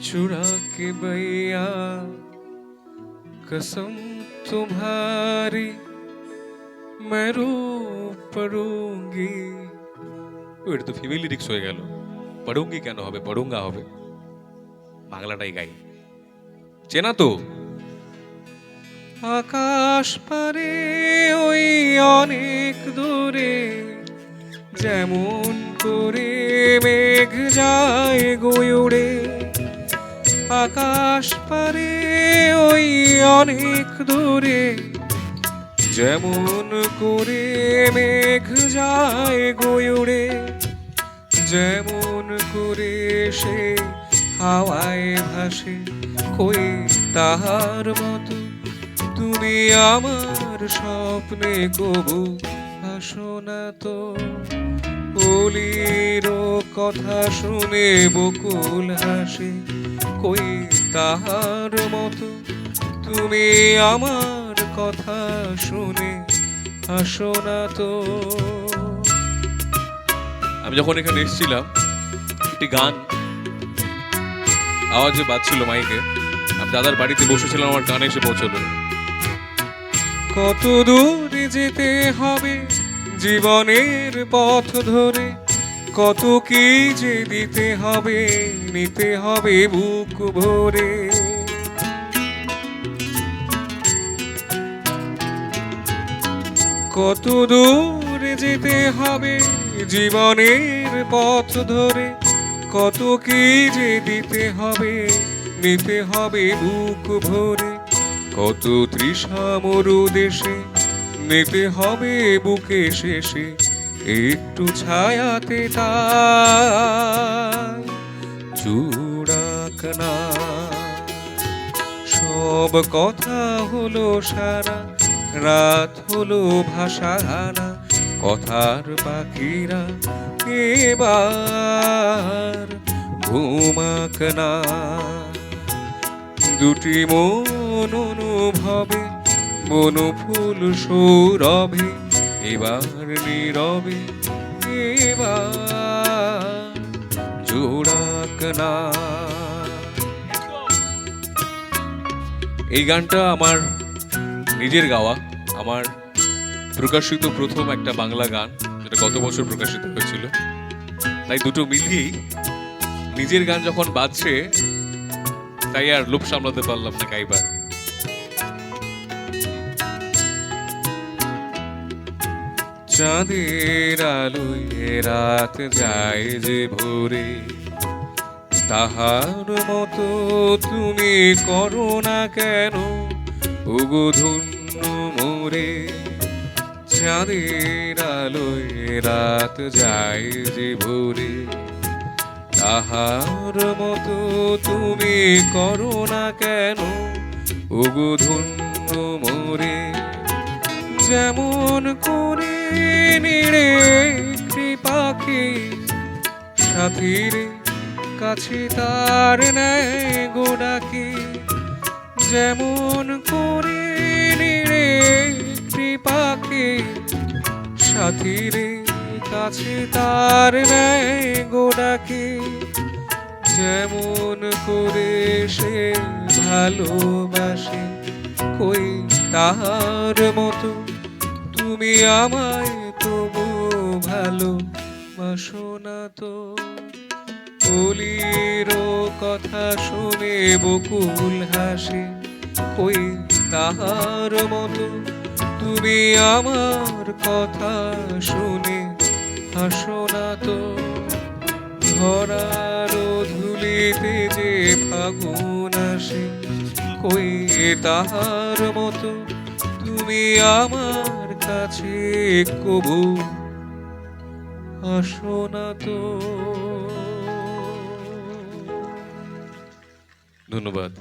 चुरा के भैया कसम तुम्हारी मैं रो पड़ूंगी। এটা তো ফিমেল লিরিক্স হয়ে গেল। পড়ুঙ্গি কেন হবে, পড়ুঙ্গা হবে। বাংলাটাই গাই, চেনা তো। আকাশ পারে ওই অনেক দূরে যেমন করে মেঘ যায় গয়ুড়ে। আকাশ পারে ওই অনেক দূরে যেমন করে মেঘ যায় গয়ুড়ে। যেমন করে সে হাওয়ায় ভাসে কই তাহার মতো তুমি আমার স্বপ্নে কবু আসো না তো। অলির কথা শুনে বকুল হাসে কই তাহার মতো তুমি আমার কথা শুনে আসো না তো। আমি যখন এখানে এসেছিলাম একটি গান আওয়াজে বাজছিল মাইকে, আমি দাদার বাড়িতে বসেছিলাম, আমার গান এসে পৌঁছলো। কত দূরে যেতে হবে জীবনের পথ ধরে, কত কি যে দিতে হবে নিতে হবে বুক ভরে। কত দূরে যেতে হবে জীবনের পথ ধরে, কত কি যে দিতে হবে নিতে হবে বুক ভরে। কত তৃষা মরু দেশে নিতে হবে বুকে শেষে একটু ছায়াতে তাই চূড়াক না। সব কথা হলো সারা রাত হলো ভাষাহারা, কথার বাকিরা এবার ঘুমাক না। দুটি মন অনুভবে বনফুল সৌরভে এবার নীরবে এবার জোড়াক না। এই গানটা আমার নিজের গাওয়া, আমার প্রকাশিত প্রথম একটা বাংলা গান, যেটা গত বছর প্রকাশিত হয়েছিল। তাই দুটো মিলিয়েই নিজের গান যখন বাজছে তাই আর লোভ সামলাতে পারলাম না গাইবার। চাঁদের আলোয় রাত যায় যে ভোরে, তাহার মতো তুমি করো না কেন ওগো ধন্য মোরে। চাঁদের আলোয় রাত যায় যে ভোরে, তাহার মতো তুমি করো না কেন ওগো ধন্য মোরে। যেমন করে নিড়ে কৃপাকে সাথীর কাছে তার নেয় গোডাকে। যেমন করে নিড়ে কৃপাকে সাথীর কাছে তার নেয় গোডাকে। যেমন করে সে ভালোবাসে কই তাহার মতো তুমি আমায় তবু ভালোবাসো না তো। অলির কথা শুনে বকুল হাসে কই তাহার মতো তুমি আমার কথা শুনে হাসো না তো। ধরার ধুলিতে যে ফাগুন আসে কই তাহার মতো তুমি আমার কাছে কবু আসো না তো। ধন্যবাদ।